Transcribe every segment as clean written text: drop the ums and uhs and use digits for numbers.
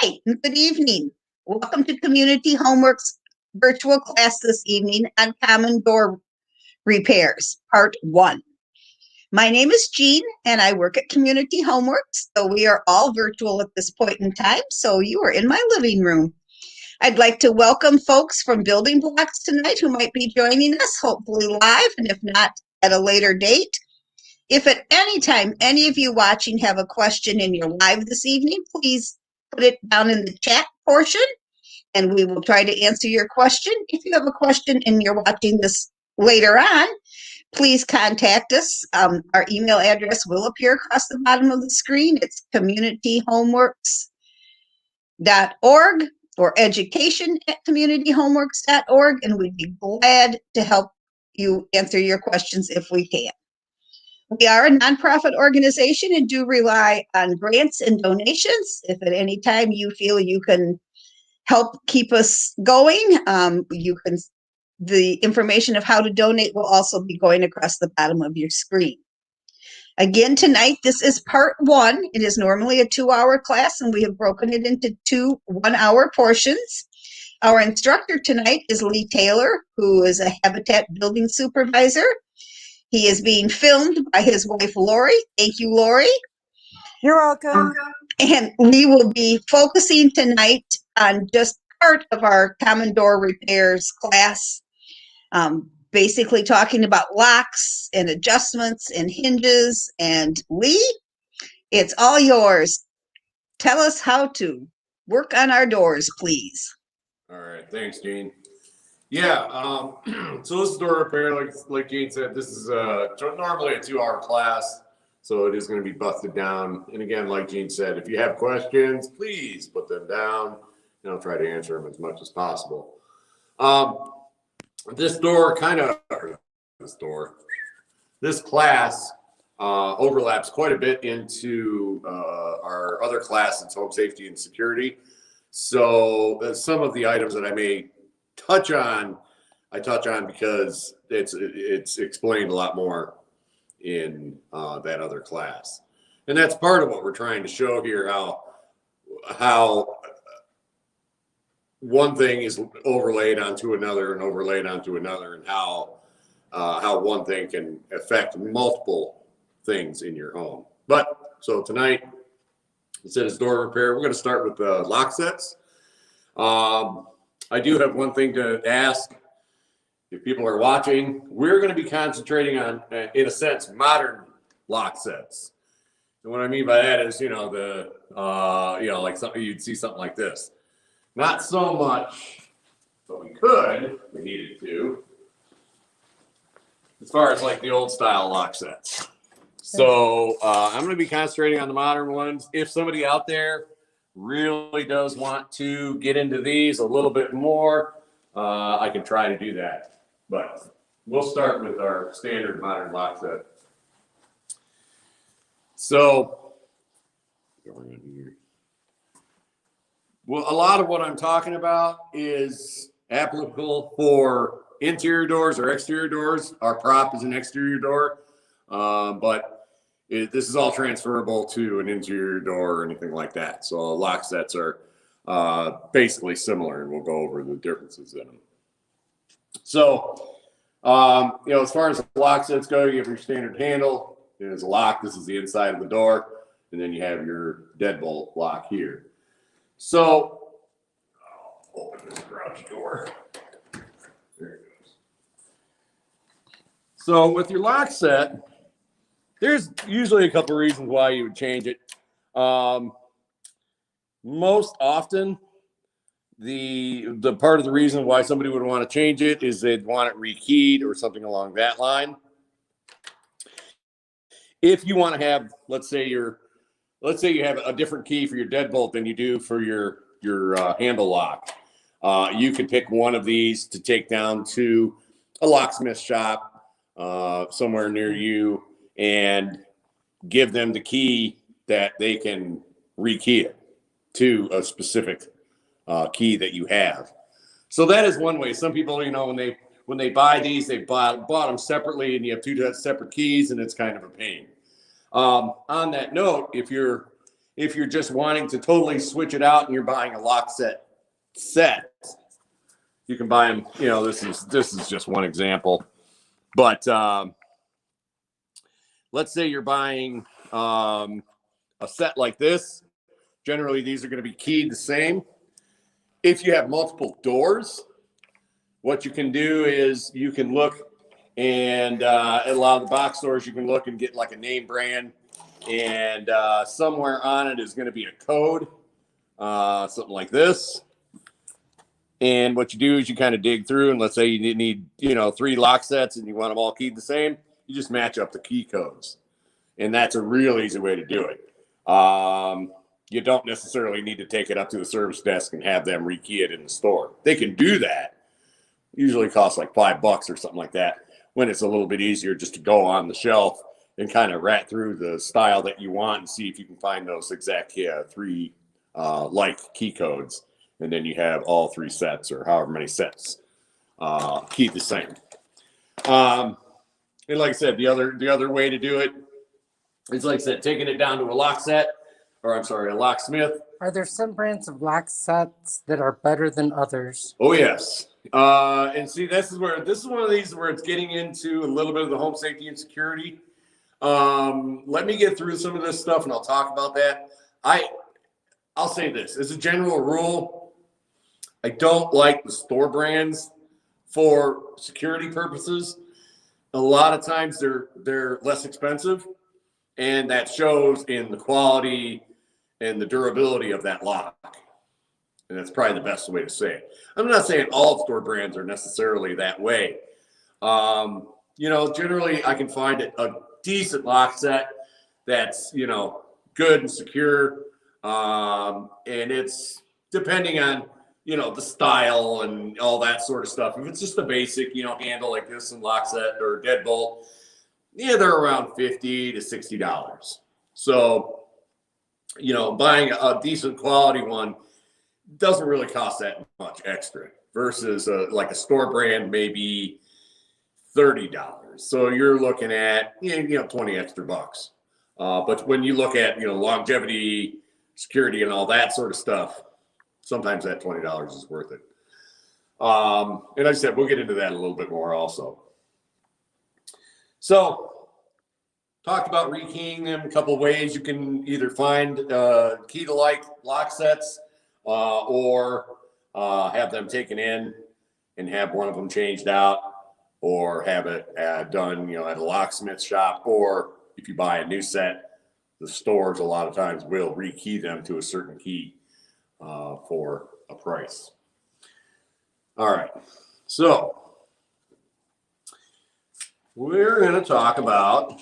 Hi, and good evening. Welcome to Community Homework's virtual class this evening on Common Door Repairs, Part 1. My name is Jean, and I work at Community Homeworks, so we are all virtual at this point in time, so you are in my living room. I'd like to welcome folks from Building Blocks tonight who might be joining us, hopefully live, and if not, at a later date. If at any time any of you watching have a question in your live this evening, please put it down in the chat portion and we will try to answer your question. If you have a question and you're watching this later on, please contact us. Our email address will appear across the bottom of the screen. It's communityhomeworks.org or education@communityhomeworks.org, and we'd be glad to help you answer your questions if we can. We are a nonprofit organization and do rely on grants and donations. If at any time you feel you can help keep us going, the information of how to donate will also be going across the bottom of your screen. Again, tonight, this is part 1. It is normally a 2-hour class, and we have broken it into 2 one-hour portions. Our instructor tonight is Lee Taylor, who is a Habitat building supervisor. He is being filmed by his wife, Lori. Thank you, Lori. You're welcome. And we will be focusing tonight on just part of our Common Door Repairs class, basically talking about locks and adjustments and hinges. And Lee, it's all yours. Tell us how to work on our doors, please. All right, thanks, Jean. Yeah, so this is door repair, like Jean said, this is normally a 2-hour class, so it is going to be busted down. And again, like Jean said, if you have questions, please put them down, and I'll try to answer them as much as possible. This class overlaps quite a bit into our other class, it's home safety and security. So some of the items that I may touch on because it's explained a lot more in that other class, and that's part of what we're trying to show here, how one thing is overlaid onto another and overlaid onto another, and how one thing can affect multiple things in your home. But so tonight, instead of door repair, we're going to start with the lock sets. I do have one thing to ask. If people are watching, we're going to be concentrating on, in a sense, modern lock sets. And what I mean by that is, like something you'd see something like this. Not so much, but we could, if we needed to, as far as like the old style lock sets. So I'm going to be concentrating on the modern ones. If somebody out there really does want to get into these a little bit more, I can try to do that. But we'll start with our standard modern lock set. So, going on here. Well, a lot of what I'm talking about is applicable for interior doors or exterior doors. Our prop is an exterior door, but this is all transferable to an interior door or anything like that. So lock sets are basically similar, and we'll go over the differences in them. So, as far as lock sets go, you have your standard handle. There's a lock. This is the inside of the door. And then you have your deadbolt lock here. So, I'll open this garage door. There it goes. So with your lock set, there's usually a couple reasons why you would change it. Most often, the part of the reason why somebody would want to change it is they'd want it rekeyed or something along that line. If you want to have, let's say you have a different key for your deadbolt than you do for your handle lock, you could pick one of these to take down to a locksmith shop somewhere near you and give them the key that they can rekey it to a specific key that you have. So that is one way. Some people, when they buy these, they bought them separately, and you have 2 separate keys, and it's kind of a pain. On that note, if you're if you're just wanting to totally switch it out and you're buying a lock set, you can buy them. You know, this is just one example, but let's say you're buying a set like this. Generally, these are going to be keyed the same. If you have multiple doors, what you can do is you can look and at a lot of the box stores, you can look and get like a name brand, and somewhere on it is going to be a code, something like this. And what you do is you kind of dig through, and let's say you need 3 lock sets and you want them all keyed the same, you just match up the key codes. And that's a real easy way to do it. You don't necessarily need to take it up to the service desk and have them rekey it in the store. They can do that. Usually costs like $5 or something like that, when it's a little bit easier just to go on the shelf and kind of rat through the style that you want and see if you can find those exact 3 like key codes. And then you have all 3 sets or however many sets keyed the same. And like I said, the other way to do it is, like I said, taking it down to a locksmith. Are there some brands of lock sets that are better than others? Oh yes. And see, this is one of these where it's getting into a little bit of the home safety and security. Let me get through some of this stuff and I'll talk about that. I'll say this as a general rule, I don't like the store brands for security purposes. A lot of times they're less expensive, and that shows in the quality and the durability of that lock. And that's probably the best way to say it. I'm not saying all store brands are necessarily that way. Generally I can find a decent lock set that's, good and secure. And it's depending on, the style and all that sort of stuff. If it's just a basic, handle like this and lock set or deadbolt, they're around $50 to $60. So, buying a decent quality one doesn't really cost that much extra versus like a store brand, maybe $30. So you're looking at, 20 extra bucks. But when you look at, longevity, security, and all that sort of stuff, sometimes that $20 is worth it. And like I said, we'll get into that a little bit more also. So talked about rekeying them. A couple of ways you can either find key to like lock sets or have them taken in and have one of them changed out, or have it done, at a locksmith shop. Or if you buy a new set, the stores a lot of times will rekey them to a certain key for a price. All right, so we're going to talk about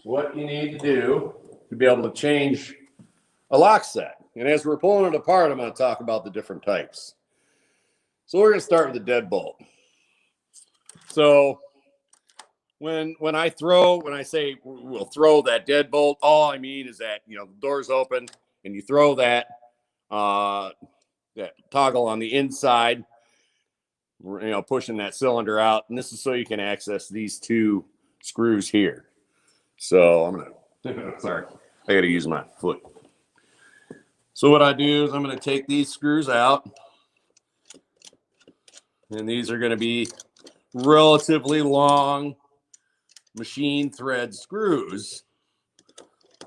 what you need to do to be able to change a lock set. And as we're pulling it apart, I'm going to talk about the different types. So we're going to start with the deadbolt. So when I say we'll throw that deadbolt, all I mean is that, the door's open and you throw that toggle on the inside, pushing that cylinder out. And this is so you can access these 2 screws here. So I'm going to, sorry, I got to use my foot. So what I do is I'm going to take these screws out, and these are going to be relatively long machine thread screws.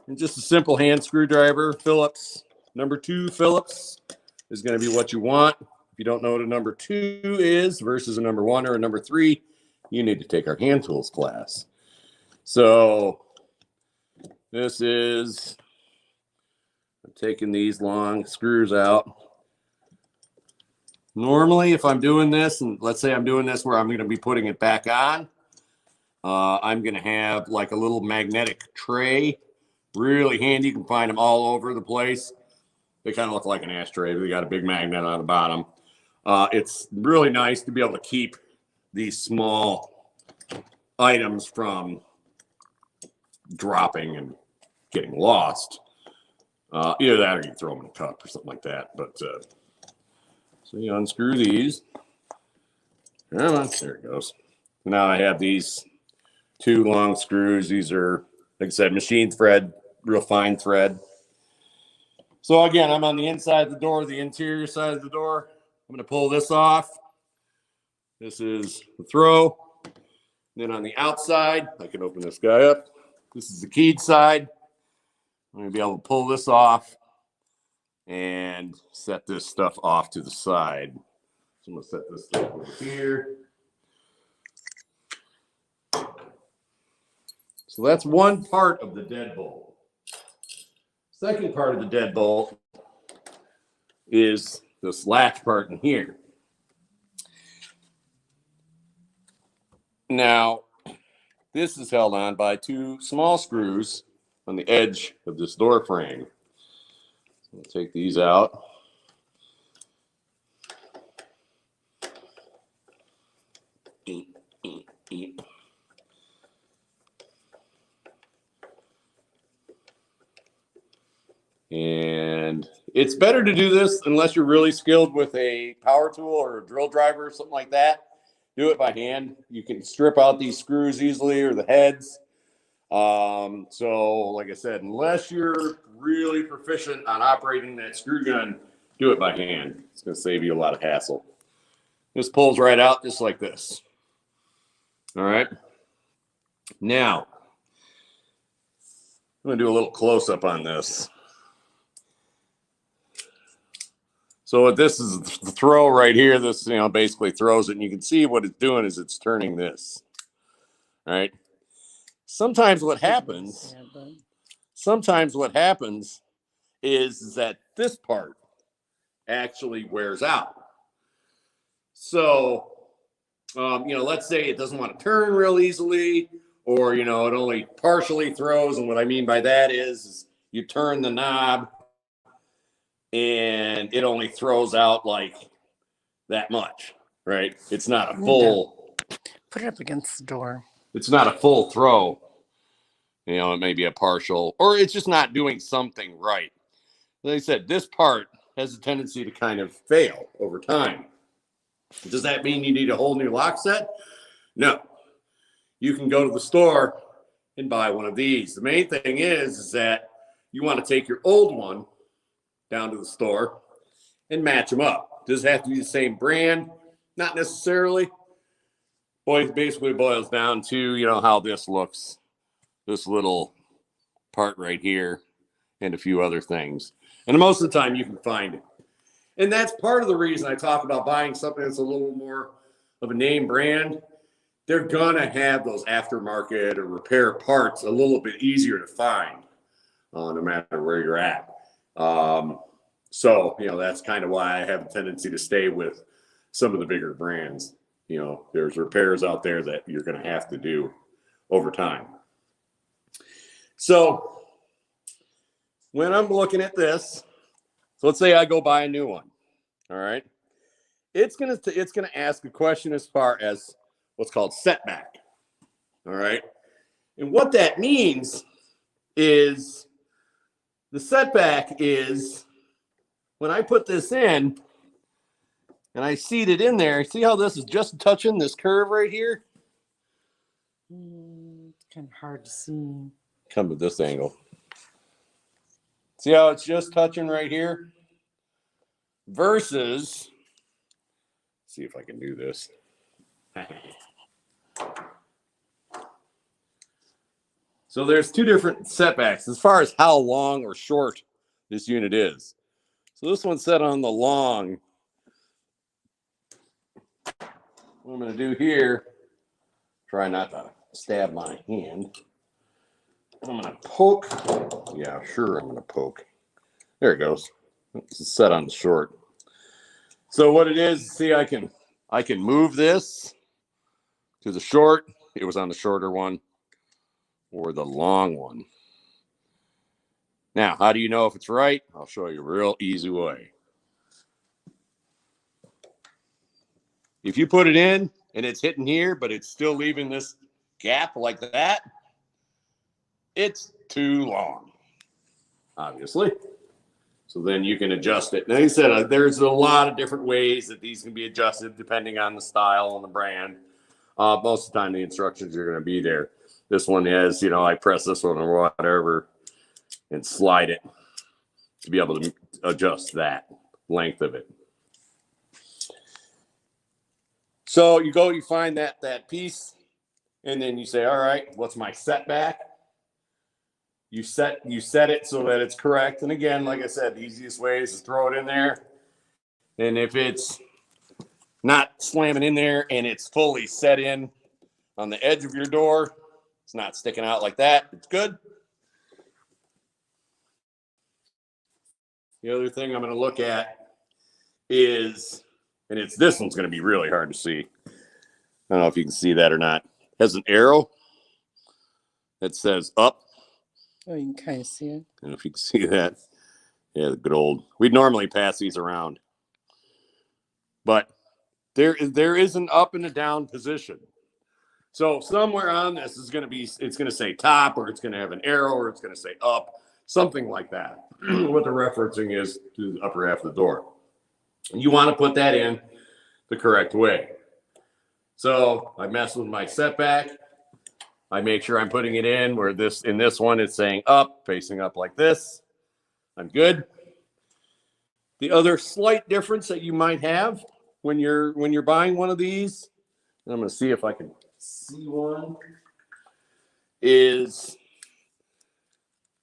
And just a simple hand screwdriver, Phillips, number 2 Phillips is going to be what you want. If you don't know what a number 2 is versus a number 1 or a number 3, you need to take our hand tools class. So this is, I'm taking these long screws out. Normally, if I'm doing this, and let's say I'm doing this where I'm going to be putting it back on, I'm going to have like a little magnetic tray, really handy. You can find them all over the place. They kind of look like an ashtray. They got a big magnet on the bottom. It's really nice to be able to keep these small items from dropping and getting lost. Either that or you throw them in a cup or something like that. But so you unscrew these. There it goes. Now I have these 2 long screws. These are, like I said, machine thread, real fine thread. So again, I'm on the inside of the door, the interior side of the door. I'm going to pull this off. This is the throw. Then on the outside, I can open this guy up. This is the keyed side. I'm going to be able to pull this off and set this stuff off to the side. So I'm going to set this stuff over here. So that's one part of the deadbolt. Second part of the deadbolt is this latch part in here. Now, this is held on by two small screws on the edge of this door frame. I'll take these out. And it's better to do this unless you're really skilled with a power tool or a drill driver or something like that. Do it by hand. You can strip out these screws easily or the heads. So like I said, unless you're really proficient on operating that screw gun, do it by hand. It's going to save you a lot of hassle. This pulls right out just like this. All right. Now, I'm going to do a little close up on this. So what this is the throw right here. This, basically throws it, and you can see what it's doing is it's turning this. All right. Sometimes what happens is that this part actually wears out. So, let's say it doesn't want to turn real easily, or, it only partially throws. And what I mean by that is you turn the knob and it only throws out like that much, right? It's not a full. Put it up against the door. It's not a full throw. It may be a partial, or it's just not doing something right. Like I said, this part has a tendency to kind of fail over time. Does that mean you need a whole new lock set? No. You can go to the store and buy one of these. The main thing is that you want to take your old one down to the store and match them up. Does it have to be the same brand? Not necessarily. Boy, it basically boils down to, how this looks. This little part right here and a few other things. And most of the time you can find it. And that's part of the reason I talk about buying something that's a little more of a name brand. They're going to have those aftermarket or repair parts a little bit easier to find, no matter where you're at. So, that's kind of why I have a tendency to stay with some of the bigger brands. There's repairs out there that you're going to have to do over time. So when I'm looking at this, so let's say I go buy a new one. All right. It's going to ask a question as far as what's called setback. All right. And what that means is the setback is when I put this in and I seat it in there, see how this is just touching this curve right here? It's kind of hard to see. Come to this angle. See how it's just touching right here? Versus, see if I can do this. So there's two different setbacks as far as how long or short this unit is. So this one's set on the long. What I'm going to do here, try not to stab my hand. I'm going to poke. Yeah, sure, I'm going to poke. There it goes. It's set on the short. So what it is, see, I can move this to the short. It was on the shorter one or the long one. Now, how do you know if it's right? I'll show you a real easy way. If you put it in and it's hitting here, but it's still leaving this gap like that, it's too long, obviously. So then you can adjust it. And like I said, there's a lot of different ways that these can be adjusted depending on the style and the brand. Most of the time, the instructions are going to be there. This one is, I press this one or whatever and slide it. to be able to adjust that length of it. So you go, you find that piece, and then you say, all right, what's my setback? You set it so that it's correct. And again, like I said, the easiest way is to throw it in there. And if it's not slamming in there and it's fully set in on the edge of your door, it's not sticking out like that, it's good. The other thing I'm going to look at is, and this one's going to be really hard to see. I don't know if you can see that or not. It has an arrow that says up. Oh, you can kind of see it. I don't know if you can see that. Yeah, the good old. We'd normally pass these around, but there is an up and a down position. So somewhere on this is going to be, it's going to say top, or it's going to have an arrow, or it's going to say up, something like that. What the referencing is to the upper half of the door. You want to put that in the correct way. So I mess with my setback. I make sure I'm putting it in where in this one it's saying up, facing up like this. I'm good. The other slight difference that you might have when you're buying one of these, and I'm going to see if I can see one, is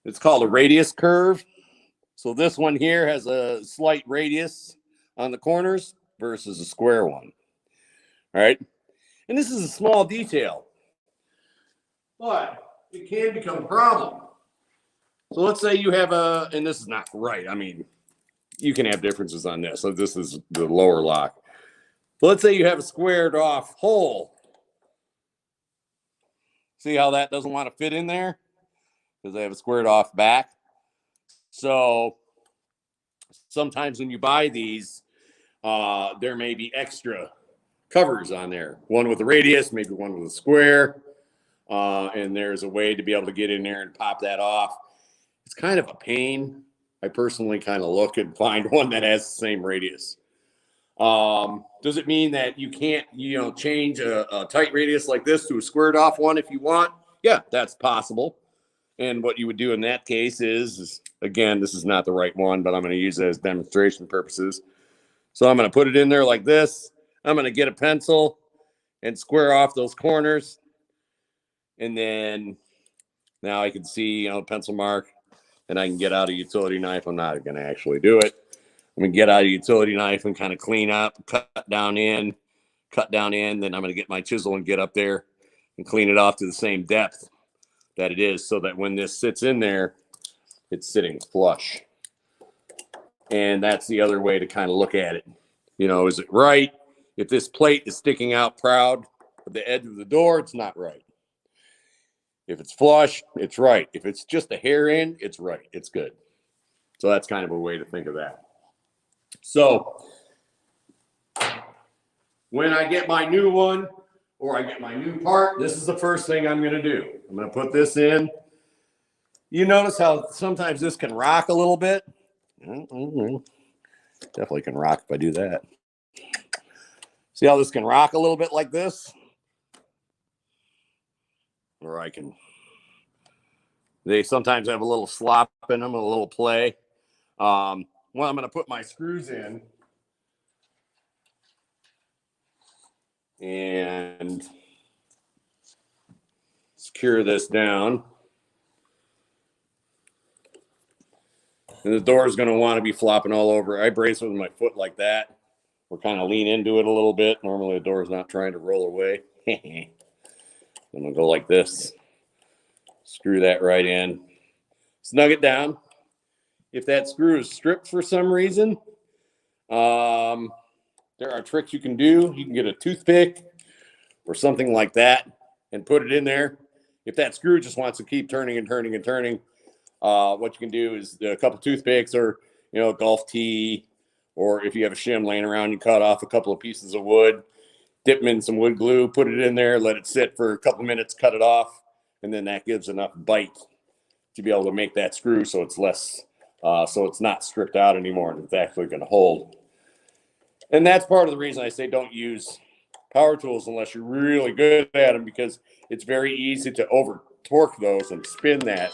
it's called a radius curve. So this one here has a slight radius on the corners versus a square one. All right. And this is a small detail, but it can become a problem. So let's say you have and this is not right. I mean, you can have differences on this. So this is the lower lock. But let's say you have a squared off hole. See how that doesn't want to fit in there? Because they have a squared off back. So sometimes when you buy these, there may be extra covers on there. One with a radius, maybe one with a square. And there's a way to be able to get in there and pop that off. It's kind of a pain. I personally kind of look and find one that has the same radius. Does it mean that you can't, change a tight radius like this to a squared off one if you want? Yeah, that's possible. And what you would do in that case is again, this is not the right one, but I'm going to use it as demonstration purposes. So I'm going to put it in there like this. I'm going to get a pencil and square off those corners. And then now I can see, pencil mark, and I can get out a utility knife. I'm not going to actually do it. I'm going to get out a utility knife and kind of clean up, cut down in. Then I'm going to get my chisel and get up there and clean it off to the same depth that it is, so that when this sits in there, it's sitting flush. And that's the other way to kind of look at it. Is it right? If this plate is sticking out proud of the edge of the door, it's not right. If it's flush, it's right. If it's just a hair in, it's right. It's good. So that's kind of a way to think of that. So when I get my new one, or I get my new part, this is the first thing I'm going to do. I'm going to put this in. You notice how sometimes this can rock a little bit? Definitely can rock if I do that. See how this can rock a little bit like this? Or they sometimes have a little slop in them, a little play. Well, I'm going to put my screws in and secure this down. And the door is going to want to be flopping all over. I brace with my foot like that. We're kind of lean into it a little bit. Normally the door is not trying to roll away. I'm going to go like this. Screw that right in. Snug it down. If that screw is stripped for some reason, there are tricks you can do. You can get a toothpick or something like that and put it in there. If that screw just wants to keep turning and turning and turning, what you can do is a couple toothpicks, or a golf tee, or if you have a shim laying around, you cut off a couple of pieces of wood, dip them in some wood glue, put it in there, let it sit for a couple minutes, cut it off, and then that gives enough bite to be able to make that screw so it's less, so it's not stripped out anymore, and it's actually going to hold. And that's part of the reason I say don't use power tools unless you're really good at them, because it's very easy to over torque those and spin that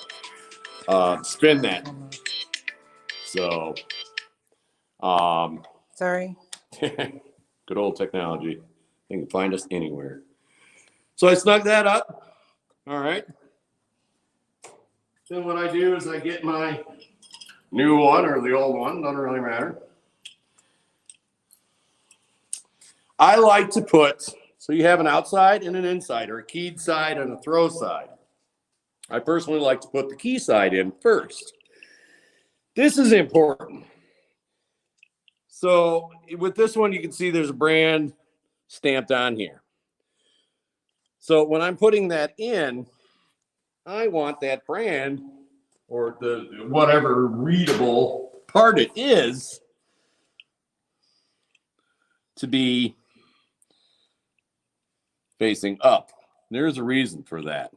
So, Sorry. good old technology. You can find us anywhere. So I snug that up. All right. Then what I do is I get my new one or the old one, doesn't really matter. I like to put, so you have an outside and an inside, or a keyed side and a throw side. I personally like to put the key side in first. This is important. So with this one, you can see there's a brand stamped on here. So when I'm putting that in, I want that brand or the whatever readable part it is to be facing up. There's a reason for that.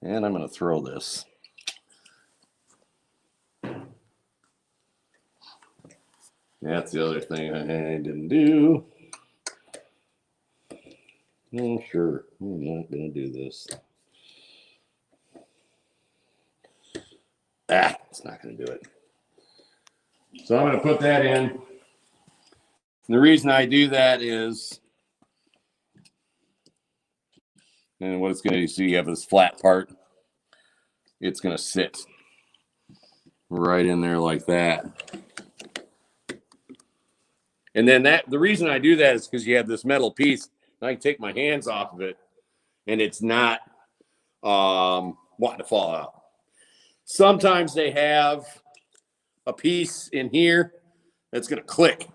And I'm going to throw this. That's the other thing I didn't do. Oh, sure. I'm not going to do this. It's not going to do it. So I'm going to put that in. And the reason I do that is, and what it's going to do, so you have this flat part. It's going to sit right in there like that. And then the reason I do that is because you have this metal piece. I can take my hands off of it, and it's not wanting to fall out. Sometimes they have a piece in here that's going to click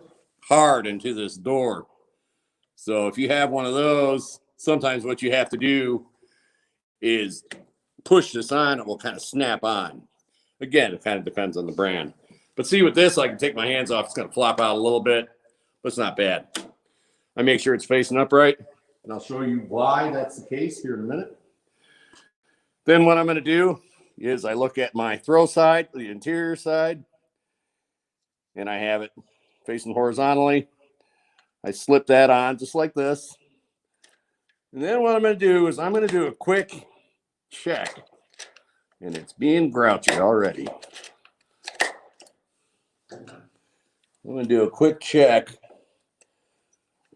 hard into this door. So if you have one of those, sometimes what you have to do is push this on, it will kind of snap on. Again, it kind of depends on the brand. But see, with this, I can take my hands off. It's going to flop out a little bit, but it's not bad. I make sure it's facing upright, and I'll show you why that's the case here in a minute. Then what I'm going to do is I look at my throw side, the interior side, and I have it facing horizontally. I slip that on just like this. And then what I'm going to do is I'm going to do a quick check. And it's being grouchy already. I'm going to do a quick check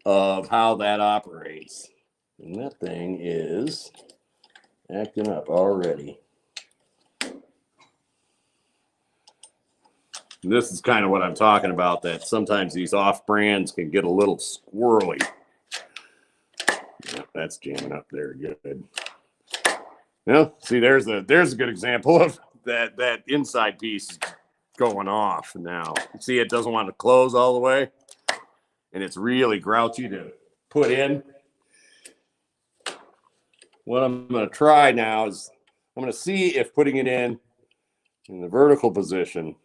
of how that operates. And that thing is acting up already. And this is kind of what I'm talking about, that sometimes these off brands can get a little squirrely. Yep, that's jamming up there good. Yeah, see, there's a good example of that inside piece going off now. You see, it doesn't want to close all the way, and it's really grouchy to put in. What I'm going to try now is I'm going to see if putting it in the vertical position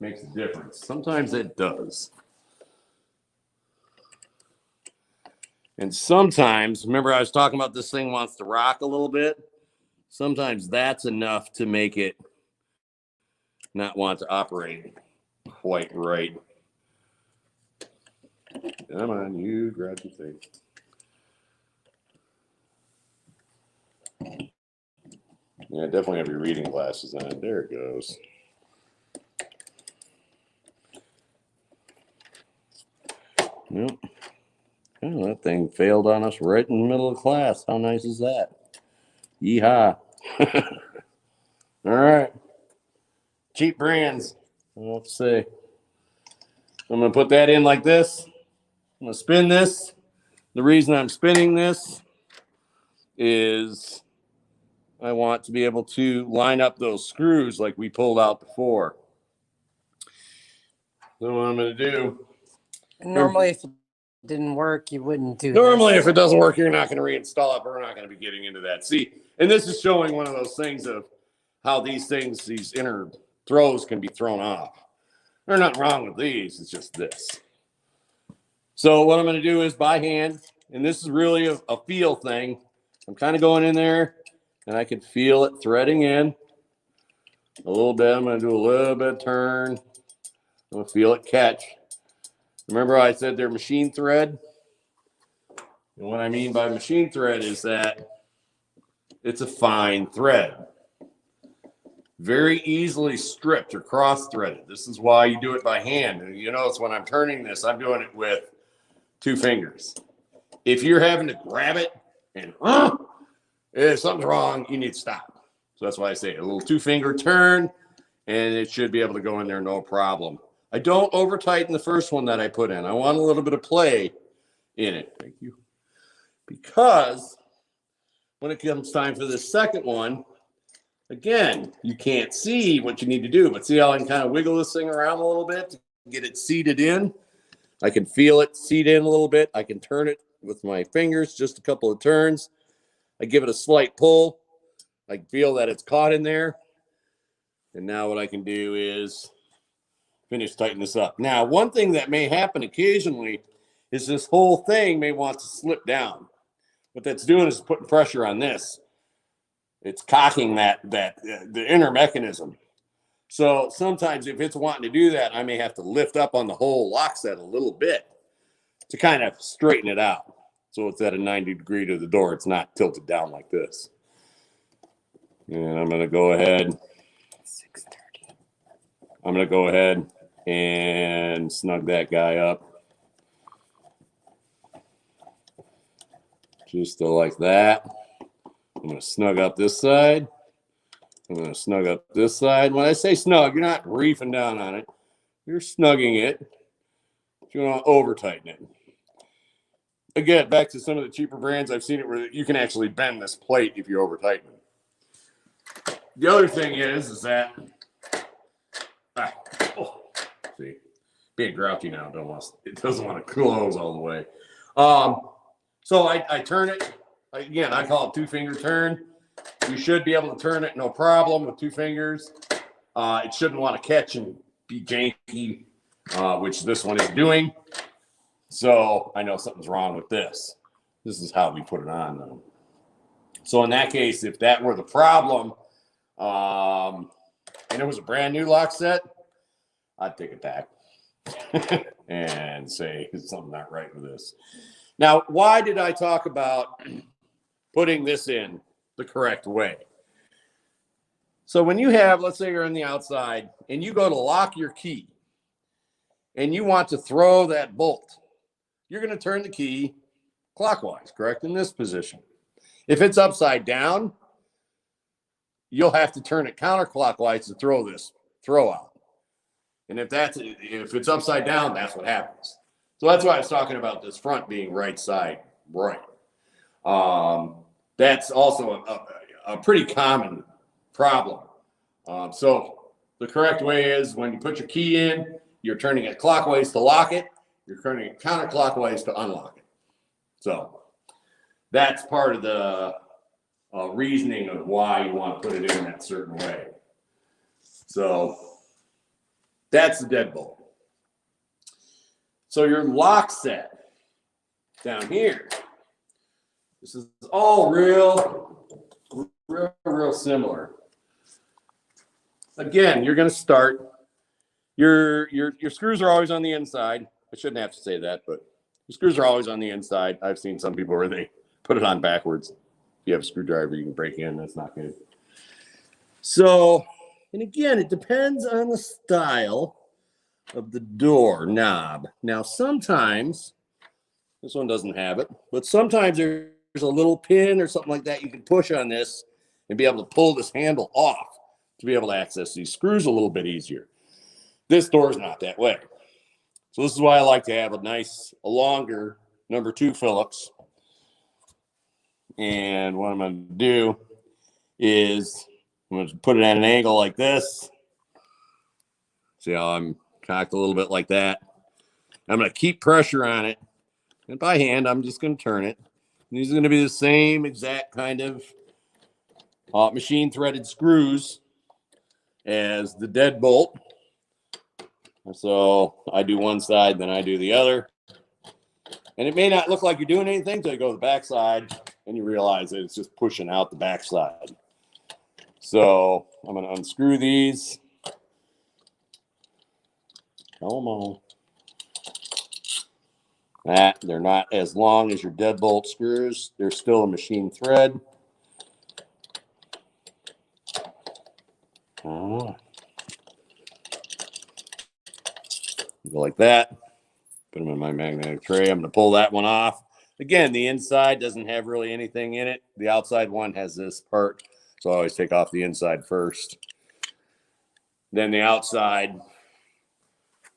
makes a difference. Sometimes it does. And sometimes, remember I was talking about this thing wants to rock a little bit? Sometimes that's enough to make it not want to operate quite right. Come on, you grab your thing. Yeah, definitely have your reading glasses on. There it goes. Nope. Oh, that thing failed on us right in the middle of class. How nice is that? Yeehaw. All right. Cheap brands. Let's see. I'm going to put that in like this. I'm going to spin this. The reason I'm spinning this is I want to be able to line up those screws like we pulled out before. So what I'm going to do. Normally, if it didn't work, you wouldn't do Normally, this. if it doesn't work, you're not going to reinstall it, but we're not going to be getting into that. See, and this is showing one of those things of how these things, these inner throws can be thrown off. There's nothing wrong with these. It's just this. So what I'm going to do is by hand, and this is really a feel thing. I'm kind of going in there, and I can feel it threading in a little bit. I'm going to do a little bit of turn. I'm going to feel it catch. Remember I said they're machine thread? And what I mean by machine thread is that it's a fine thread. very easily stripped or cross-threaded. This is why you do it by hand. And you notice when I'm turning this, I'm doing it with 2 fingers. If you're having to grab it and if something's wrong, you need to stop. So that's why I say a little 2-finger turn, and it should be able to go in there no problem. I don't over tighten the first one that I put in. I want a little bit of play in it. Thank you. Because when it comes time for this second one, again, you can't see what you need to do, but see how I can kind of wiggle this thing around a little bit to get it seated in? I can feel it seat in a little bit. I can turn it with my fingers, just a couple of turns. I give it a slight pull. I feel that it's caught in there. And now what I can do is finish tighten this up. Now, one thing that may happen occasionally is this whole thing may want to slip down. What that's doing is putting pressure on this. It's cocking the inner mechanism. So sometimes if it's wanting to do that, I may have to lift up on the whole lock set a little bit to kind of straighten it out. So it's at a 90 degree to the door. It's not tilted down like this. And I'm going to go ahead. 6:30. I'm going to go ahead and snug that guy up. Just like that. I'm going to snug up this side. I'm going to snug up this side. When I say snug, you're not reefing down on it. You're snugging it. You want to over tighten it. Again, back to some of the cheaper brands, I've seen it where you can actually bend this plate if you over tighten it. The other thing is that see, being grouchy now, it doesn't want to close all the way. So I turn it. Again, I call it 2-finger turn. You should be able to turn it no problem with 2 fingers. It shouldn't want to catch and be janky, which this one is doing. So I know something's wrong with this. This is how we put it on, though. So in that case, if that were the problem, and it was a brand new lock set, I'd take it back and say there's something not right with this. Now, why did I talk about putting this in the correct way? So when you have, let's say you're on the outside and you go to lock your key and you want to throw that bolt, you're going to turn the key clockwise, correct? In this position. If it's upside down, you'll have to turn it counterclockwise to throw out. And if it's upside down, that's what happens. So that's why I was talking about this front being right side right. That's also a pretty common problem. So the correct way is when you put your key in, you're turning it clockwise to lock it. You're turning it counterclockwise to unlock it. So that's part of the reasoning of why you want to put it in that certain way. So that's the deadbolt. So your lock set down here, this is all real similar. Again, you're going to start. Your screws are always on the inside. I shouldn't have to say that, but your screws are always on the inside. I've seen some people where they put it on backwards. If you have a screwdriver, you can break in. That's not good. So, and again, it depends on the style of the door knob. Now, sometimes, this one doesn't have it, but sometimes there's a little pin or something like that you can push on this and be able to pull this handle off to be able to access these screws a little bit easier. This door is not that way. So this is why I like to have a longer number 2 Phillips. And what I'm going to do is I'm going to put it at an angle like this. See how I'm cocked a little bit like that. I'm going to keep pressure on it. And by hand, I'm just going to turn it. And these are going to be the same exact kind of machine threaded screws as the deadbolt. So I do one side, then I do the other. And it may not look like you're doing anything until you go to the back side and you realize that it's just pushing out the back side. So I'm going to unscrew these. Come on. They're not as long as your deadbolt screws. They're still a machine thread. Oh. Go like that. Put them in my magnetic tray. I'm going to pull that one off. Again, the inside doesn't have really anything in it. The outside one has this part. So I always take off the inside first. Then the outside, I'm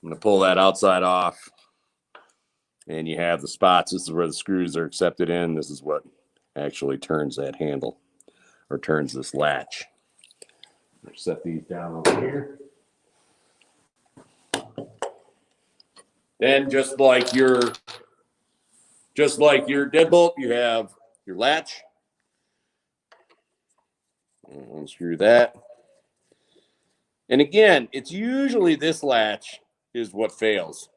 going to pull that outside off. And you have the spots. This is where the screws are accepted in. This is what actually turns that handle or turns this latch. Set these down over here. Then just like your deadbolt, you have your latch. Unscrew that. And again, it's usually this latch is what fails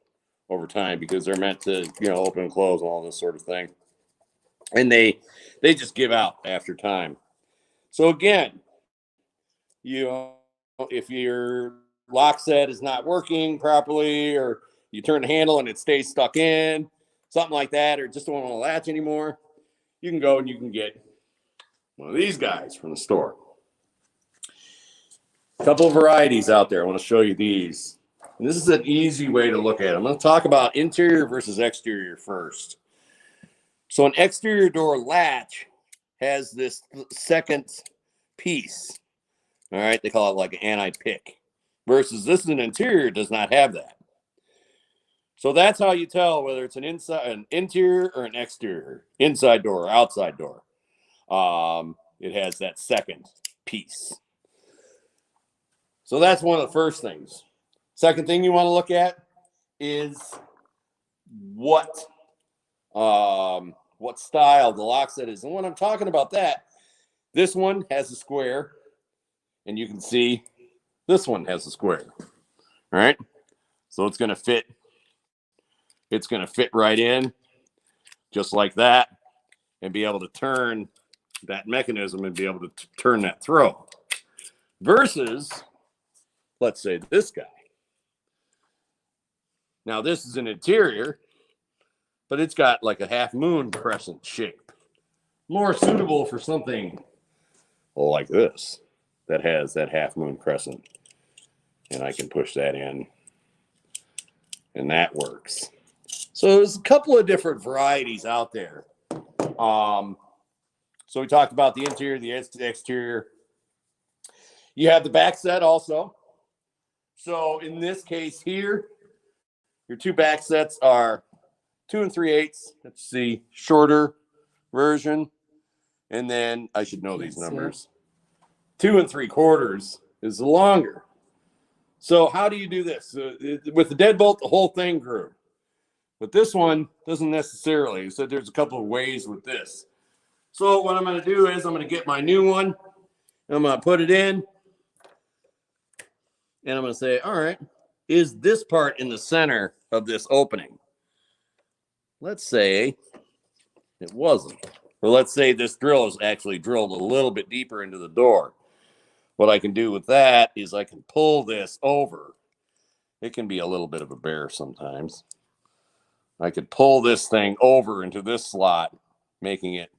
over time because they're meant to, open and close and all this sort of thing. And they just give out after time. So again, if your lock set is not working properly, or you turn the handle and it stays stuck in, something like that, or just don't want to latch anymore, you can go and you can get one of these guys from the store. A couple of varieties out there. I want to show you these. And this is an easy way to look at it. I'm going to talk about interior versus exterior first. So an exterior door latch has this second piece. All right, they call it like an anti-pick. Versus this is an interior, does not have that. So that's how you tell whether it's an interior or an exterior, inside door or outside door. It has that second piece. So that's one of the first things. Second thing you want to look at is what style the lock set is. And when I'm talking about that, this one has a square, and you can see this one has a square. All right. So it's going to fit. It's going to fit right in just like that and be able to turn that mechanism and be able to turn that throw. Versus, let's say this guy. Now this is an interior, but it's got like a half moon crescent shape. More suitable for something like this that has that half moon crescent. And I can push that in and that works. So there's a couple of different varieties out there. So we talked about the interior, the exterior. You have the back set also. So in this case here, your two back sets are 2 3/8. That's the shorter version. And then I should know these numbers. 2 3/4 is the longer. So how do you do this? With the deadbolt, the whole thing grew. But this one doesn't necessarily. So there's a couple of ways with this. So what I'm going to do is I'm going to get my new one. I'm going to put it in. And I'm going to say, all right, is this part in the center of this opening? Let's say it wasn't. Or let's say this drill is actually drilled a little bit deeper into the door. What I can do with that is I can pull this over. It can be a little bit of a bear sometimes. I could pull this thing over into this slot, making it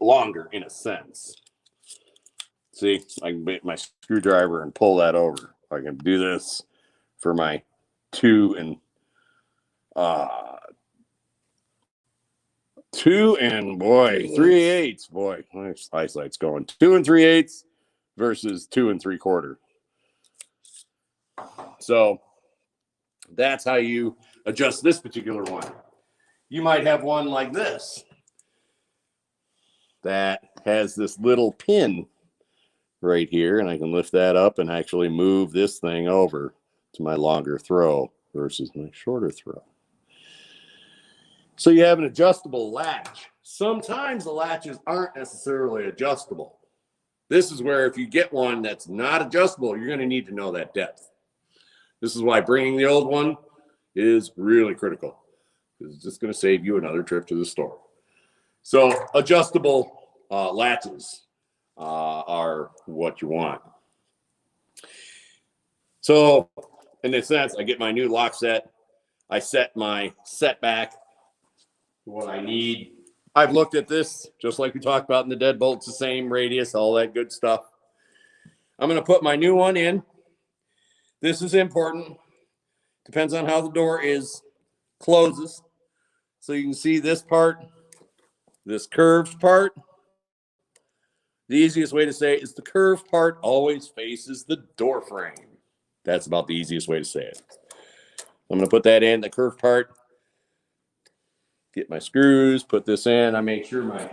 longer in a sense. See, I can get my screwdriver and pull that over. I can do this for my 2 3/8. Boy, my eyesight's going. 2 3/8 versus 2 3/4. So that's how you adjust this particular one. You might have one like this that has this little pin right here, and I can lift that up and actually move this thing over to my longer throw versus my shorter throw. So you have an adjustable latch. Sometimes the latches aren't necessarily adjustable. This is where if you get one that's not adjustable, you're going to need to know that depth. This is why bringing the old one is really critical. It's just going to save you another trip to the store. So adjustable latches are what you want. So in this sense, I get my new lock set. I set my setback to what I need I've looked at this, just like we talked about in the deadbolt. It's the same radius, all that good stuff. I'm going to put my new one in. This is important. Depends on how the door closes. So you can see this part, this curved part. The easiest way to say it is the curved part always faces the door frame. That's about the easiest way to say it. I'm going to put that in, the curved part. Get my screws, put this in. I make sure my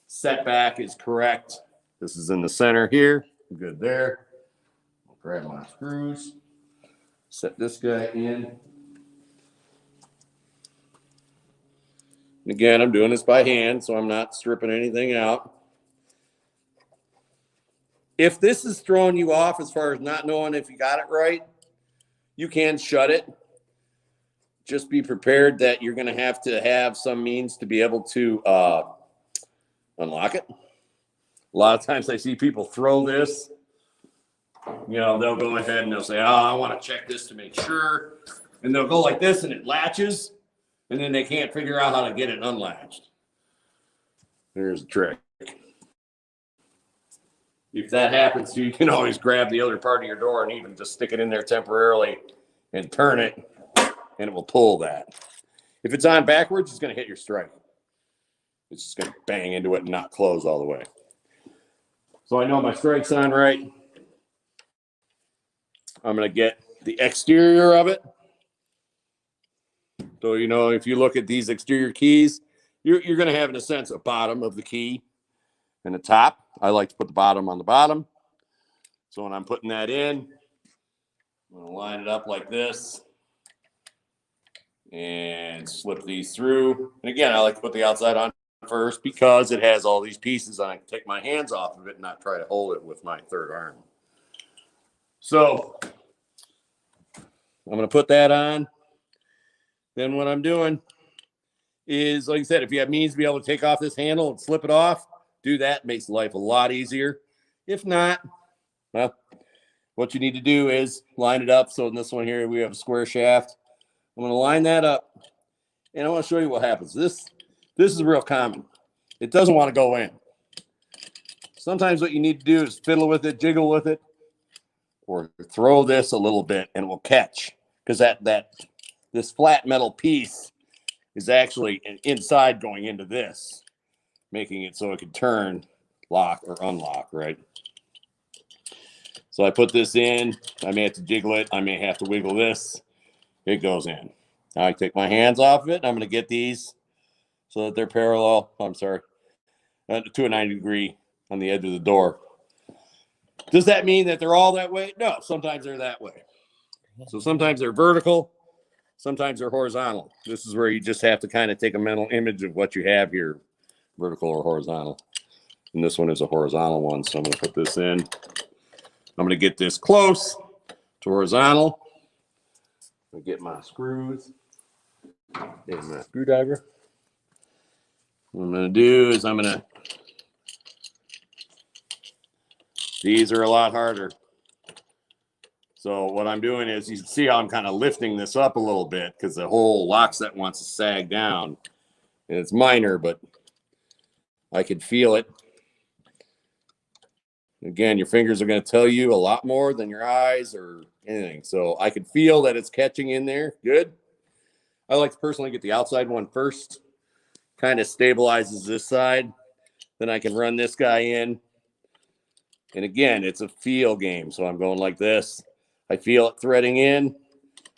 setback is correct. This is in the center here. Good there. I'll grab my screws. Set this guy in. Again, I'm doing this by hand, so I'm not stripping anything out. If this is throwing you off as far as not knowing if you got it right, you can shut it. Just be prepared that you're going to have some means to be able to unlock it. A lot of times I see people throw this. They'll go ahead and they'll say, I want to check this to make sure. And they'll go like this and it latches. And then they can't figure out how to get it unlatched. There's the trick. If that happens to you, you can always grab the other part of your door and even just stick it in there temporarily and turn it, and it will pull that. If it's on backwards, it's going to hit your strike. It's just going to bang into it and not close all the way. So I know my strike's on right. I'm going to get the exterior of it. So, if you look at these exterior keys, you're going to have, in a sense, a bottom of the key and a top. I like to put the bottom on the bottom. So when I'm putting that in, I'm going to line it up like this and slip these through. And again, I like to put the outside on first because it has all these pieces. I can take my hands off of it and not try to hold it with my third arm. So I'm going to put that on. Then what I'm doing is, like I said, if you have means to be able to take off this handle and slip it off, do that. It makes life a lot easier. If not, well, what you need to do is line it up. So in this one here, we have a square shaft. I'm going to line that up, and I want to show you what happens. This is real common. It doesn't want to go in. Sometimes what you need to do is fiddle with it, jiggle with it, or throw this a little bit, and it will catch. Because this flat metal piece is actually inside going into this, making it so it can turn, lock, or unlock, right? So I put this in. I may have to jiggle it. I may have to wiggle this. It goes in. Now I take my hands off of it. I'm going to get these so that they're parallel. I'm sorry, to a 90 degree on the edge of the door. Does that mean that they're all that way? No, sometimes they're that way. So sometimes they're vertical. Sometimes they're horizontal. This is where you just have to kind of take a mental image of what you have here, vertical or horizontal. And this one is a horizontal one. So I'm going to put this in. I'm going to get this close to horizontal. I'm going to get my screws and my screwdriver. What I'm going to do is these are a lot harder. So what I'm doing is, you can see how I'm kind of lifting this up a little bit because the whole lock set wants to sag down. And it's minor, but I can feel it. Again, your fingers are going to tell you a lot more than your eyes or anything. So I can feel that it's catching in there. Good. I like to personally get the outside one first. Kind of stabilizes this side. Then I can run this guy in. And again, it's a feel game. So I'm going like this. I feel it threading in.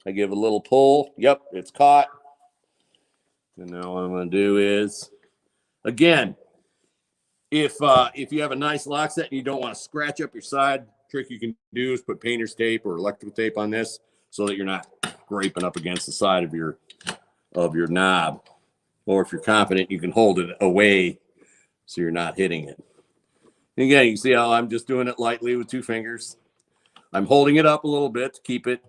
I give a little pull. Yep, it's caught. And now what I'm going to do is, again, if you have a nice lock set and you don't want to scratch up your side, trick you can do is put painter's tape or electrical tape on this so that you're not scraping up against the side of your knob. Or if you're confident, you can hold it away so you're not hitting it. And again, you can see how I'm just doing it lightly with 2 fingers. I'm holding it up a little bit to keep it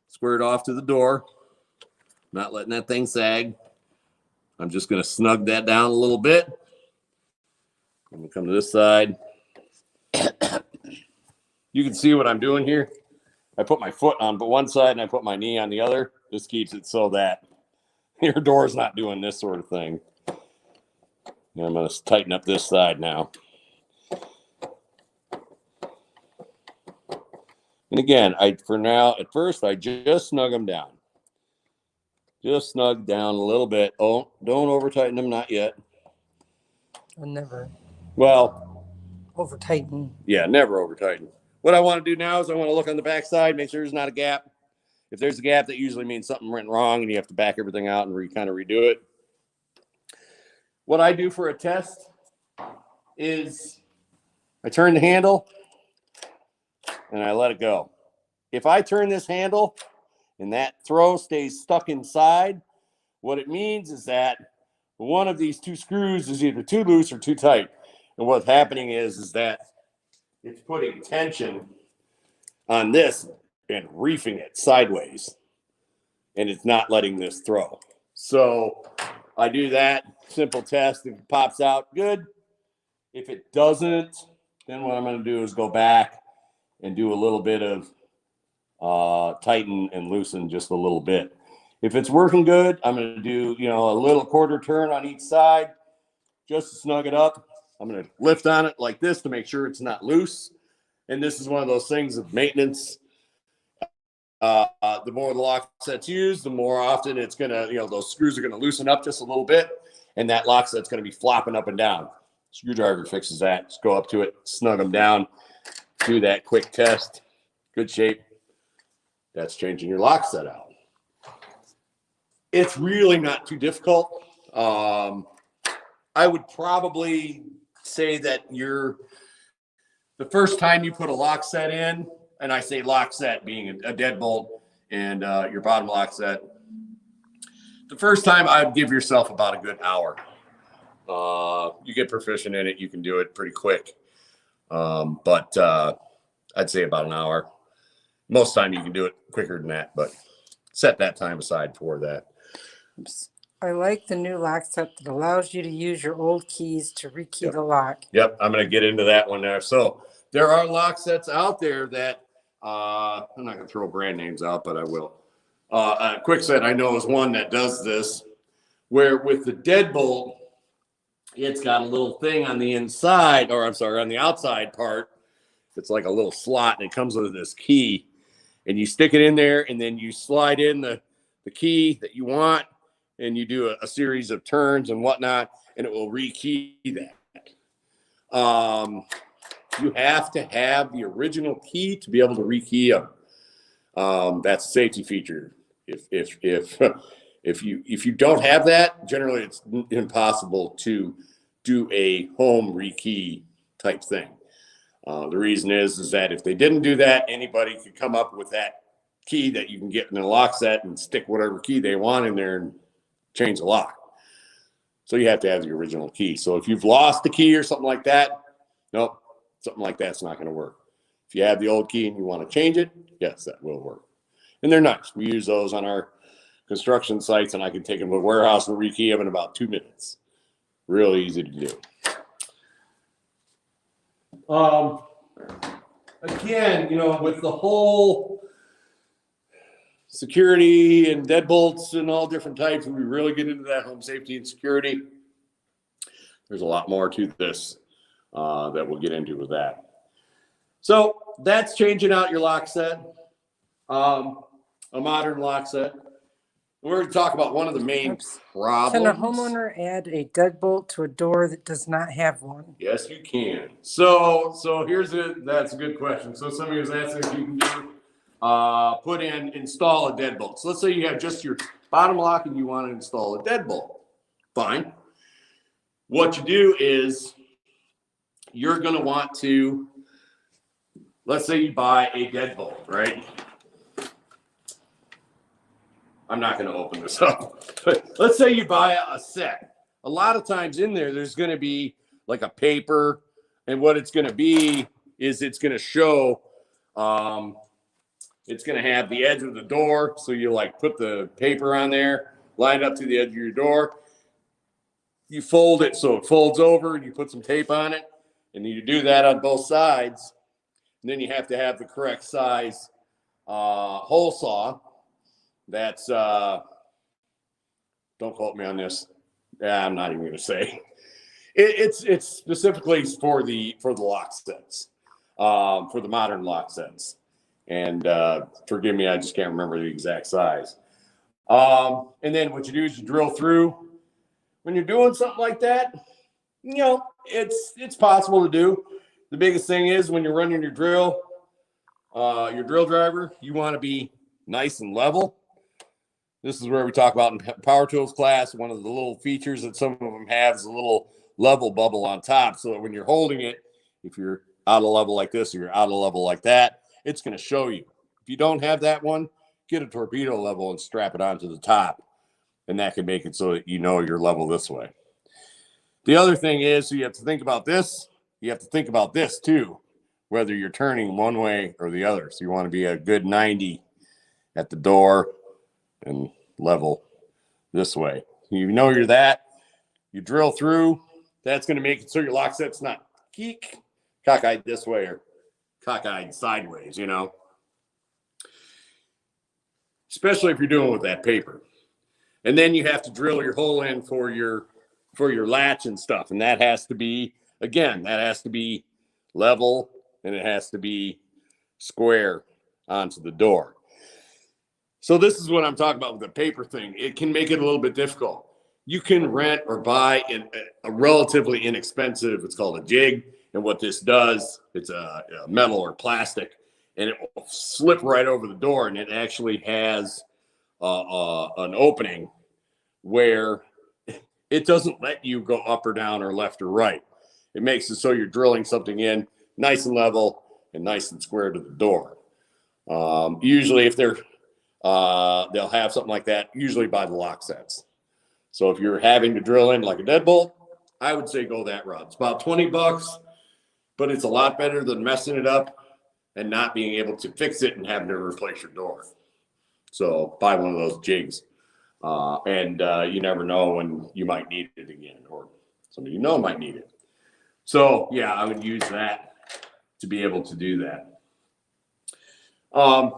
squared off to the door, not letting that thing sag. I'm just going to snug that down a little bit. I'm going to come to this side. You can see what I'm doing here. I put my foot on one side and I put my knee on the other. This keeps it so that your door is not doing this sort of thing. And I'm going to tighten up this side now. And again, for now, at first, I just snug them down. Just snug down a little bit. Oh, don't over tighten them, not yet. I never Well, over tighten. yeah, never over tighten. What I want to do now is I want to look on the back side, make sure there's not a gap. If there's a gap, that usually means something went wrong and you have to back everything out and kind of redo it. What I do for a test is I turn the handle and I let it go. If I turn this handle and that throw stays stuck inside, what it means is that one of these two screws is either too loose or too tight. And what's happening is that it's putting tension on this and reefing it sideways. And it's not letting this throw. So I do that simple test. If it pops out, good. If it doesn't, then what I'm going to do is go back and do a little bit of tighten and loosen just a little bit. If it's working good, I'm going to do, a little quarter turn on each side just to snug it up. I'm going to lift on it like this to make sure it's not loose. And this is one of those things of maintenance. The more the lock set's used, the more often it's going to, those screws are going to loosen up just a little bit. And that lock set's going to be flopping up and down. Screwdriver fixes that. Just go up to it, snug them down, do that quick test. Good shape. That's changing your lock set out. It's really not too difficult. I would probably say that the first time you put a lock set in, and I say lock set being a deadbolt and your bottom lock set, the first time I'd give yourself about a good hour. You get proficient in it, you can do it pretty quick. But I'd say about an hour. Most time you can do it quicker than that, but set that time aside for that. I like the new lock set that allows you to use your old keys to rekey the lock. Yep, I'm going to get into that one there. So there are lock sets out there that I'm not going to throw brand names out, but I will. Kwikset I know is one that does this, where with the deadbolt, it's got a little thing on the inside, or I'm sorry, on the outside part. It's like a little slot, and it comes with this key, and you stick it in there, and then you slide in the key that you want, and you do a series of turns and whatnot, and it will rekey that. You have to have the original key to be able to rekey them. That's a safety feature. If you don't have that, generally it's impossible to do a home rekey type thing. The reason is that if they didn't do that, anybody could come up with that key that you can get in a lock set and stick whatever key they want in there and change the lock. So you have to have the original key. So if you've lost the key or something like that, nope, something like that's not going to work. If you have the old key and you want to change it, yes, that will work. And they're nice. We use those on our construction sites, and I can take them to a warehouse and rekey them in about 2 minutes. Real easy to do. Again, with the whole security and deadbolts and all different types, we really get into that home safety and security. There's a lot more to this that we'll get into with that. So that's changing out your lock set, a modern lock set. We're going to talk about one of the main problems. Can a homeowner add a deadbolt to a door that does not have one? Yes, you can. So that's a good question. So somebody was asking if you can install a deadbolt. So let's say you have just your bottom lock and you want to install a deadbolt. Fine. What you do is you're going to want to, let's say you buy a deadbolt, right? I'm not going to open this up, but let's say you buy a set. A lot of times in there's going to be like a paper, and what it's going to be is it's going to show, it's going to have the edge of the door. So you put the paper on there, line it up to the edge of your door. You fold it so it folds over, and you put some tape on it, and you do that on both sides. And then you have to have the correct size hole saw. That's, don't quote me on this. Yeah, I'm not even going to say. It's specifically for the lock sets, for the modern lock sets. And forgive me, I just can't remember the exact size. And then what you do is you drill through. When you're doing something like that, it's possible to do. The biggest thing is when you're running your drill driver, you want to be nice and level. This is where we talk about in power tools class. One of the little features that some of them have is a little level bubble on top, so that when you're holding it, if you're out of level like this or you're out of level like that, it's going to show you. If you don't have that one, get a torpedo level and strap it onto the top, and that can make it so that you're level this way. The other thing is, so you have to think about this. You have to think about this too, whether you're turning one way or the other. So you want to be a good 90 at the door and level this way. You're that. You drill through. That's going to make it so your lock set's not cockeyed this way or cockeyed sideways, Especially if you're doing with that paper. And then you have to drill your hole in for your latch and stuff. And that has to be level, and it has to be square onto the door. So this is what I'm talking about with the paper thing. It can make it a little bit difficult. You can rent or buy a relatively inexpensive, it's called a jig. And what this does, it's a metal or plastic, and it will slip right over the door. And it actually has an opening where it doesn't let you go up or down or left or right. It makes it so you're drilling something in nice and level and nice and square to the door. Usually if they'll have something like that, usually by the lock sets. So if you're having to drill in like a deadbolt, I would say go that route. It's about $20, but it's a lot better than messing it up and not being able to fix it and having to replace your door. So buy one of those jigs. And you never know when you might need it again, or somebody might need it. So yeah, I would use that to be able to do that. I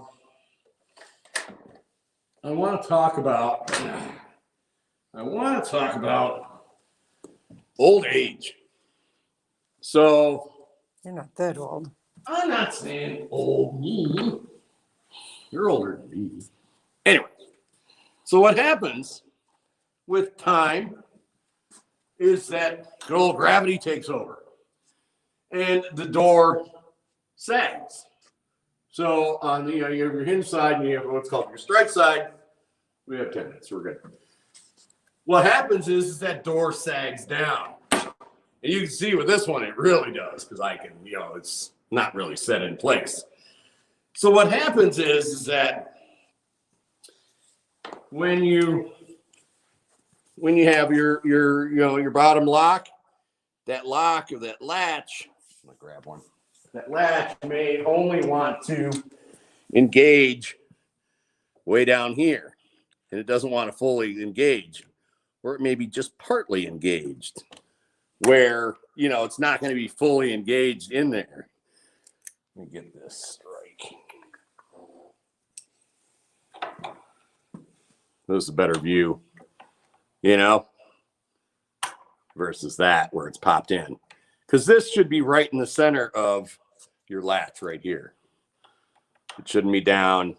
want to talk about old age. So You're not that old. I'm not saying old me. You're older than me. Anyway, so what happens with time is that good old gravity takes over and the door sags. So on you have your hinge side and you have what's called your strike side. We have 10 minutes. We're good. What happens is that door sags down. And you can see with this one, it really does, because it's not really set in place. So what happens is that when you have your bottom lock, that lock or that latch, I'm gonna grab one. That latch may only want to engage way down here, and it doesn't want to fully engage, or it may be just partly engaged, where it's not going to be fully engaged in there. Let me get this strike. This is a better view, versus that where it's popped in. Because this should be right in the center of your latch right here. It shouldn't be down,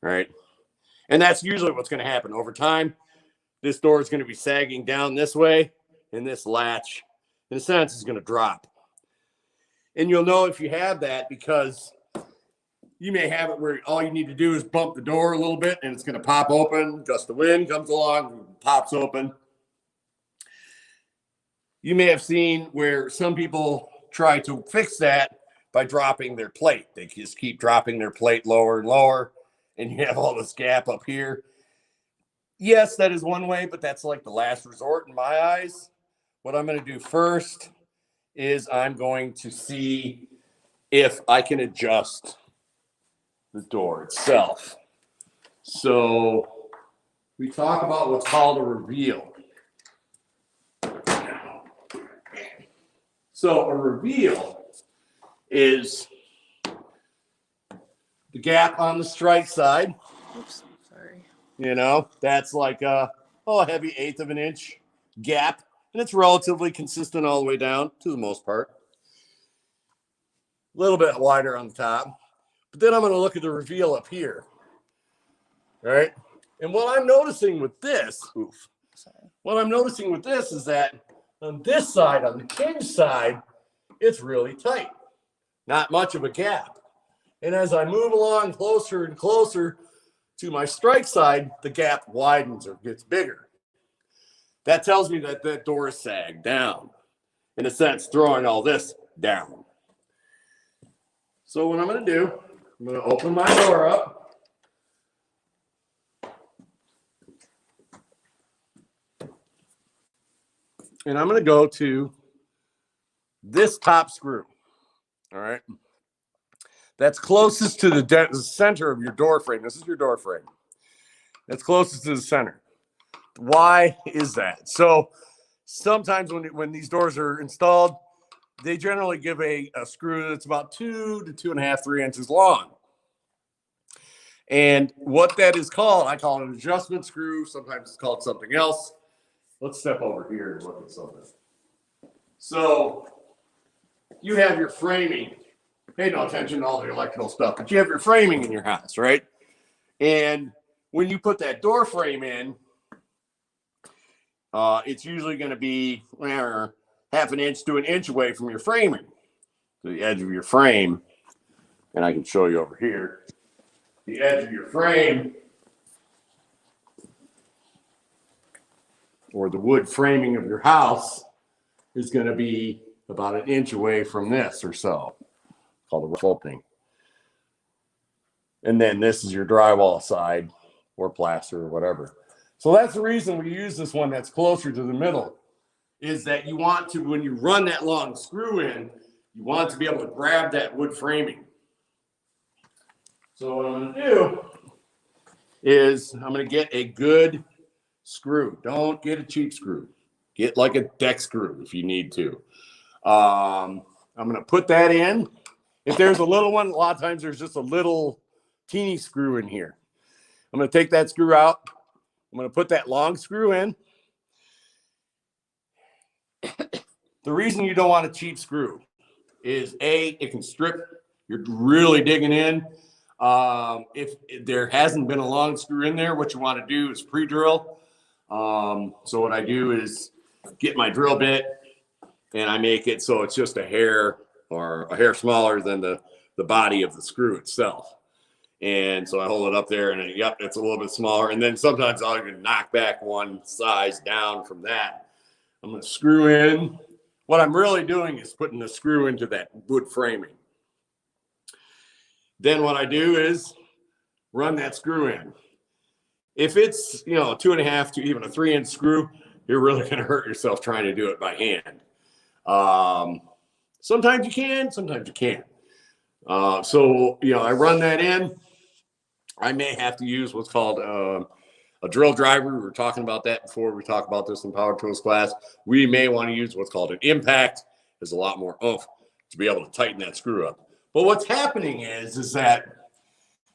right? And that's usually what's going to happen. Over time, this door is going to be sagging down this way, and this latch, in a sense, is going to drop. And you'll know if you have that because you may have it where all you need to do is bump the door a little bit, and it's going to pop open. Gust of wind comes along, pops open. You may have seen where some people try to fix that by dropping their plate. They just keep dropping their plate lower and lower, and you have all this gap up here. Yes, that is one way, but that's like the last resort in my eyes. What I'm going to do first is I'm going to see if I can adjust the door itself. So we talk about what's called a reveal. So a reveal is the gap on the strike side. Oops, sorry. That's like a heavy 1/8 of an inch gap and it's relatively consistent all the way down to the most part. A little bit wider on the top, but then I'm going to look at the reveal up here. All right. And what I'm noticing with this, what I'm noticing with this is that on this side, on the king side, it's really tight. Not much of a gap. And as I move along closer and closer to my strike side, the gap widens or gets bigger. That tells me that that door is sagged down. In a sense, throwing all this down. So what I'm going to do, I'm going to open my door up. And I'm going to go to this top screw. All right. That's closest to the center of your door frame. This is your door frame. That's closest to the center. Why is that? So sometimes when these doors are installed, they generally give a screw that's about 2 to 2.5, 3 inches long. And what that is called, I call it an adjustment screw. Sometimes it's called something else. Let's step over here and look at something. So you have your framing. Pay no attention to all the electrical stuff, but you have your framing in your house, right? And when you put that door frame in, it's usually going to be half an inch to an inch away from your framing, to the edge of your frame. And I can show you over here. The edge of your frame, or the wood framing of your house, is going to be about an inch away from this or so, called the roof opening. And then this is your drywall side or plaster or whatever. So that's the reason we use this one that's closer to the middle, is that you want to, when you run that long screw in, you want to be able to grab that wood framing. So what I'm going to do is I'm going to get a good screw. Don't get a cheap screw. Get like a deck screw if you need to. I'm going to put that in. If there's a little one, a lot of times there's just a little teeny screw in here. I'm going to take that screw out. I'm going to put that long screw in. The reason you don't want a cheap screw is it can strip. You're really digging in. If there hasn't been a long screw in there, what you want to do is pre-drill. So what I do is get my drill bit and I make it so it's just a hair or a hair smaller than the body of the screw itself. And so I hold it up there and yep, it's a little bit smaller. And then sometimes I'll even knock back one size down from that. I'm going to screw in. What I'm really doing is putting the screw into that wood framing. Then what I do is run that screw in. If it's, a 2.5 to even a 3-inch screw, you're really going to hurt yourself trying to do it by hand. Sometimes you can, sometimes you can't. So I run that in. I may have to use what's called a drill driver. We were talking about that before. We talked about this in Power Tools class. We may want to use what's called an impact. There's a lot more oomph to be able to tighten that screw up. But what's happening is that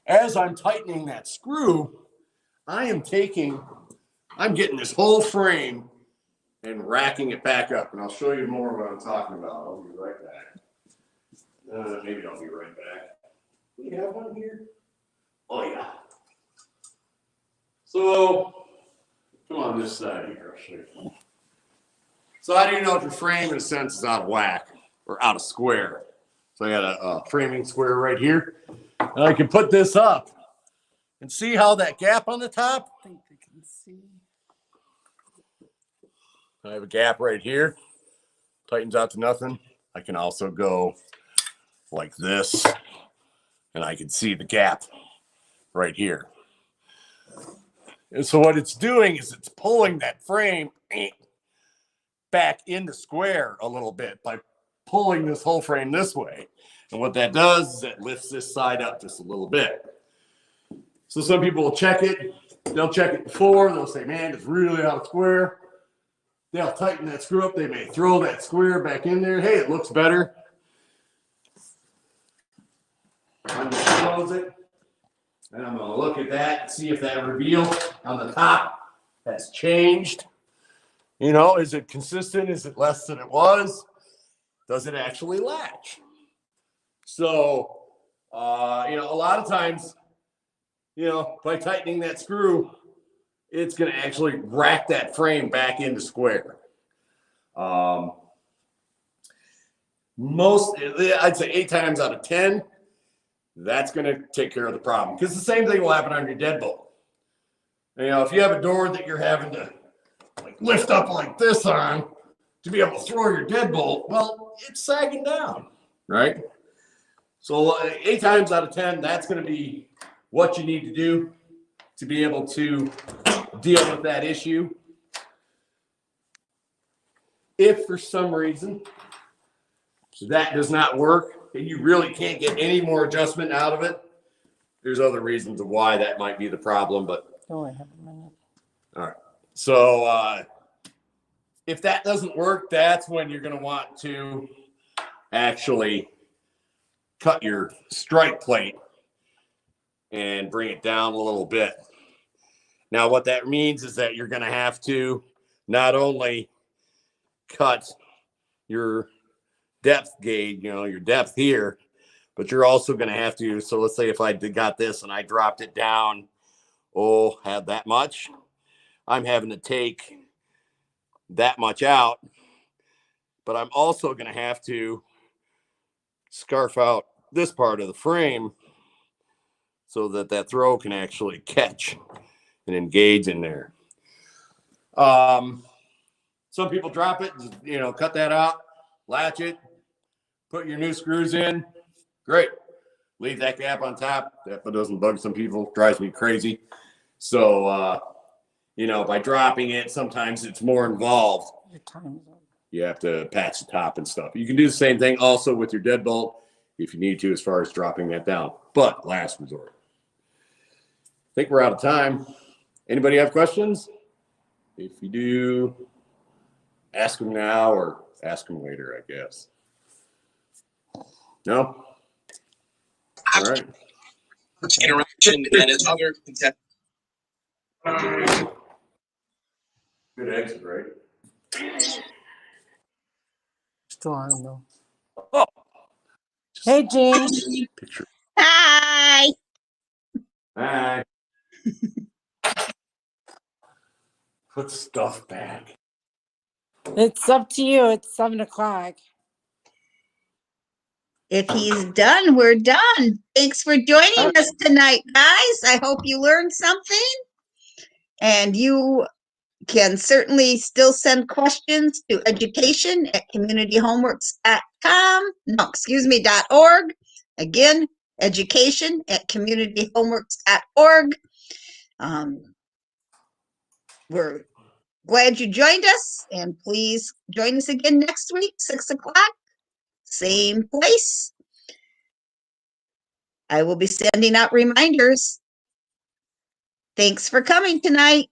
as I'm tightening that screw, I'm getting this whole frame and racking it back up. And I'll show you more what I'm talking about. I'll be right back. Maybe I'll be right back. Do we have one here? Oh, yeah. So, come on this side here. I'll show you. So how do you know if your frame, in a sense, is out of whack or out of square? So I got a framing square right here. And I can put this up and see how that gap on the top? I think they can see. I have a gap right here. Tightens out to nothing. I can also go like this, and I can see the gap right here. And so what it's doing is it's pulling that frame back into square a little bit by pulling this whole frame this way. And what that does is it lifts this side up just a little bit. So some people will check it. They'll check it before. They'll say, man, it's really out of square. They'll tighten that screw up. They may throw that square back in there. Hey, it looks better. I'm going to close it. And I'm going to look at that and see if that reveal on the top has changed. You know, is it consistent? Is it less than it was? Does it actually latch? So, you know, a lot of times, you know, by tightening that screw, it's going to actually rack that frame back into square. I'd say 8 times out of 10, that's going to take care of the problem. Because the same thing will happen on your deadbolt. You know, if you have a door that you're having to like lift up like this on to be able to throw your deadbolt, well, it's sagging down, right? So 8 times out of 10, that's going to be what you need to do to be able to deal with that issue. If for some reason that does not work and you really can't get any more adjustment out of it, there's other reasons of why that might be the problem, but Oh, I have a minute. all right. So if that doesn't work, that's when you're going to want to actually cut your strike plate and bring it down a little bit. Now, what that means is that you're going to have to not only cut your depth gauge, you know, your depth here, but you're also going to have to, so let's say if I got this and I dropped it down, have that much, I'm having to take that much out, but I'm also going to have to scarf out this part of the frame so that that throw can actually catch and engage in there. Some people drop it, you know, cut that out, latch it, put your new screws in. Great. Leave that gap on top. That doesn't bug some people, drives me crazy. So, you know, by dropping it, sometimes it's more involved. Your time is up. You have to patch the top and stuff. You can do the same thing also with your deadbolt if you need to, as far as dropping that down. But last resort. I think we're out of time. Anybody have questions? If you do, ask them now or ask them later, I guess. No? All right. Interaction and as other contestants. Good exit, right? Still on though. Oh. Hey, Gene. Picture. Hi. Hi. Put stuff back. It's up to you. It's 7 o'clock. If he's done, we're done. Thanks for joining us tonight, guys. I hope you learned something. And you can certainly still send questions to education@communityhomeworks.com. No, excuse me, .org. Again, education@communityhomeworks.org. We're glad you joined us, and please join us again next week, 6 o'clock, same place. I will be sending out reminders. Thanks for coming tonight.